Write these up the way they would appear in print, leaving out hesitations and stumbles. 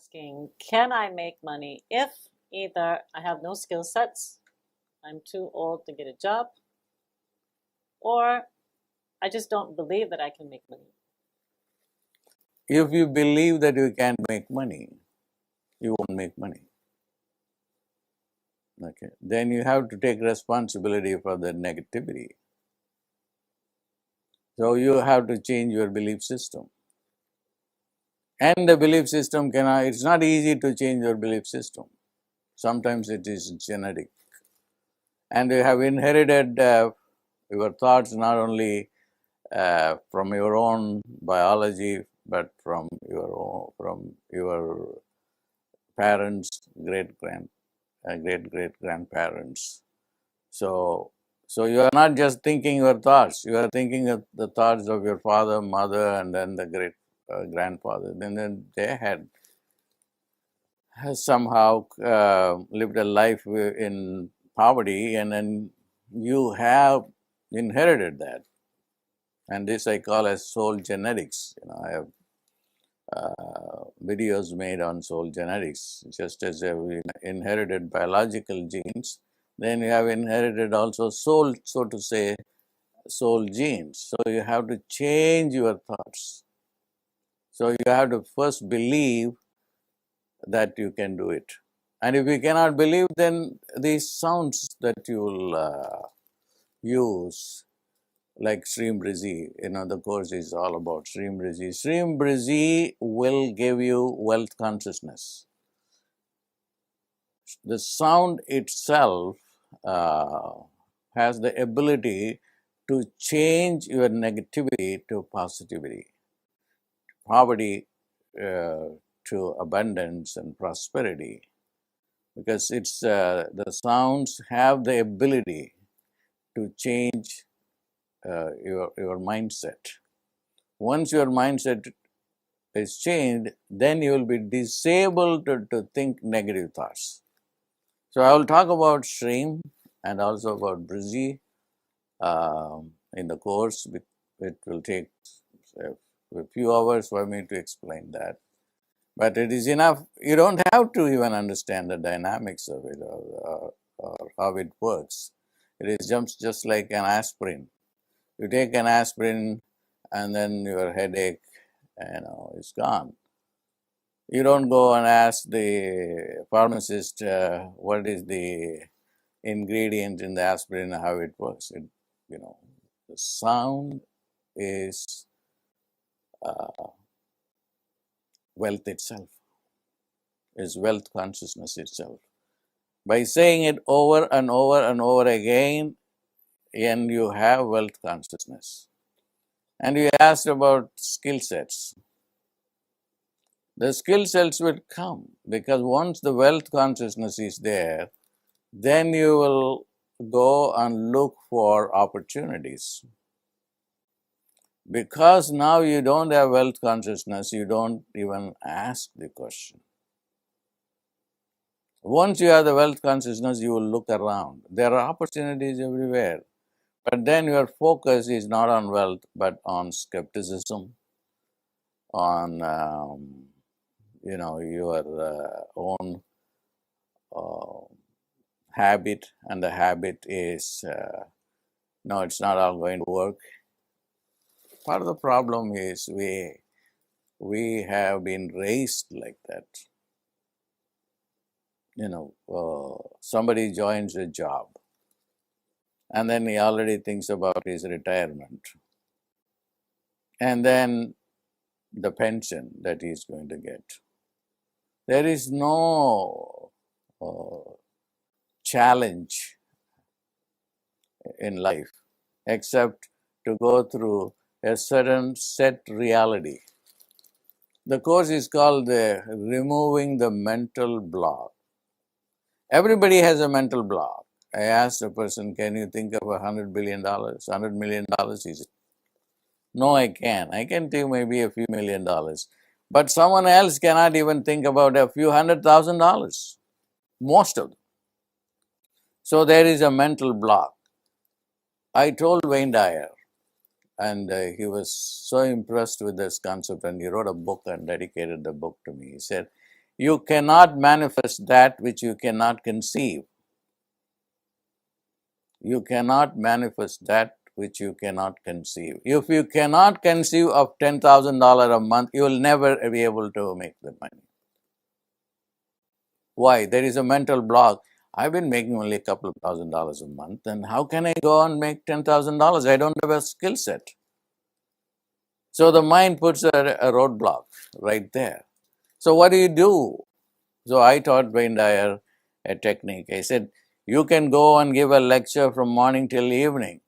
asking, can I make money if either I have no skill sets, I'm too old to get a job, or I just don't believe that I can make money? If you believe that you can't make money, you won't make money. Okay. Then you have to take responsibility for the negativity. So you have to change your belief system. And the belief system it's not easy to change your belief system. Sometimes it is genetic. And you have inherited your thoughts not only from your own biology, but from your parents, great grandparents. So you are not just thinking your thoughts. You are thinking of the thoughts of your father, mother, and then the great grandfather. Then they has somehow lived a life in poverty, and then you have inherited that. And this I call as soul genetics. I have videos made on soul genetics. Just as we inherited biological genes, then you have inherited also soul, so to say, soul genes. So you have to change your thoughts. So you have to first believe that you can do it. And if you cannot believe, then these sounds that you will use, like Shreem Brzee, the course is all about Shreem Brzee. Shreem Brzee will give you wealth consciousness. The sound itself has the ability to change your negativity to positivity, poverty to abundance and prosperity, because the sounds have the ability to change your mindset. Once your mindset is changed, then you will be disabled to think negative thoughts. So I will talk about Shreem and also about Brzee in the course. It will take a few hours for me to explain that. But it is enough. You don't have to even understand the dynamics of it or how it works. It is just like an aspirin. You take an aspirin and then your headache, is gone. You don't go and ask the pharmacist what is the ingredient in the aspirin, how it works. The sound is wealth itself, is wealth consciousness itself. By saying it over and over and over again, and you have wealth consciousness. And you asked about skill sets. The skill sets will come because once the wealth consciousness is there, then you will go and look for opportunities. Because now you don't have wealth consciousness, you don't even ask the question. Once you have the wealth consciousness, you will look around. There are opportunities everywhere. But then your focus is not on wealth, but on skepticism, on your own habit, and the habit is no, it's not all going to work. Part of the problem is we have been raised like that. Somebody joins a job, and then he already thinks about his retirement, and then the pension that he is going to get. There is no challenge in life except to go through a certain set reality. The course is called Removing the Mental Block. Everybody has a mental block. I asked a person, can you think of $100 billion, $100 million? He said, no, I can. I can think maybe a few $1 million. But someone else cannot even think about a few $100,000. Most of them. So there is a mental block. I told Wayne Dyer, and he was so impressed with this concept, and he wrote a book and dedicated the book to me. He said, You cannot manifest that which you cannot conceive. You cannot manifest that which you cannot conceive. If you cannot conceive of $10,000 a month, you will never be able to make the money. Why? There is a mental block. I've been making only a couple of $1,000 a month, and how can I go and make $10,000? I don't have a skill set. So the mind puts a roadblock right there. So what do? So I taught Wayne Dyer a technique. I said, you can go and give a lecture from morning till evening.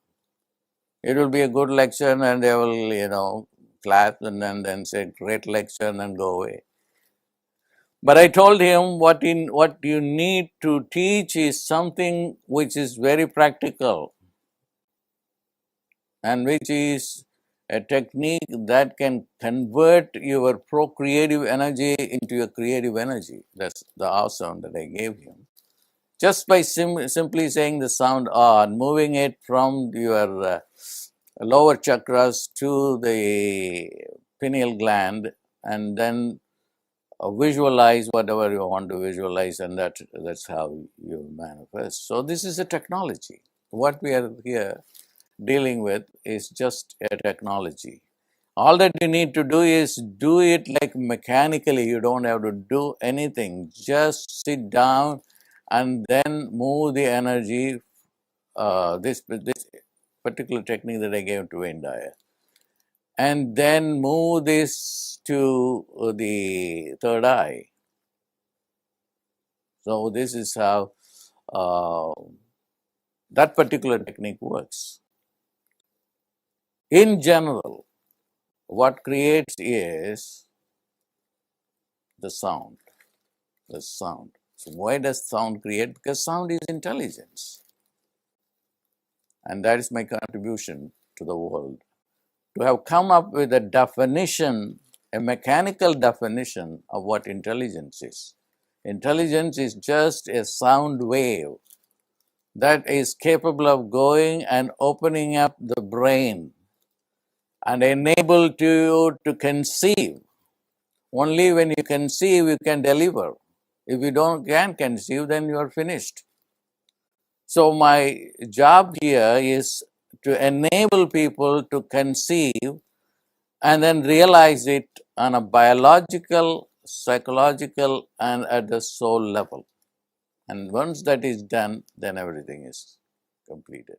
It will be a good lecture, and they will, clap and then say, great lecture, and then go away. But I told him what you need to teach is something which is very practical and which is a technique that can convert your procreative energy into a creative energy. That's the awesome that I gave him. Just by simply saying the sound and moving it from your lower chakras to the pineal gland, and then visualize whatever you want to visualize, and that's how you manifest. So this is a technology. What we are here dealing with is just a technology. All that you need to do is do it like mechanically. You don't have to do anything. Just sit down and then move the energy. This particular technique that I gave to Wayne Dyer, and then move this to the third eye. So this is how that particular technique works. In general, what creates is the sound. The sound. So why does sound create? Because sound is intelligence. And that is my contribution to the world. To have come up with a definition, a mechanical definition of what intelligence is. Intelligence is just a sound wave that is capable of going and opening up the brain and enable you to conceive. Only when you conceive, you can deliver. If you can't conceive, then you are finished. So my job here is to enable people to conceive and then realize it on a biological, psychological, and at the soul level. And once that is done, then everything is completed.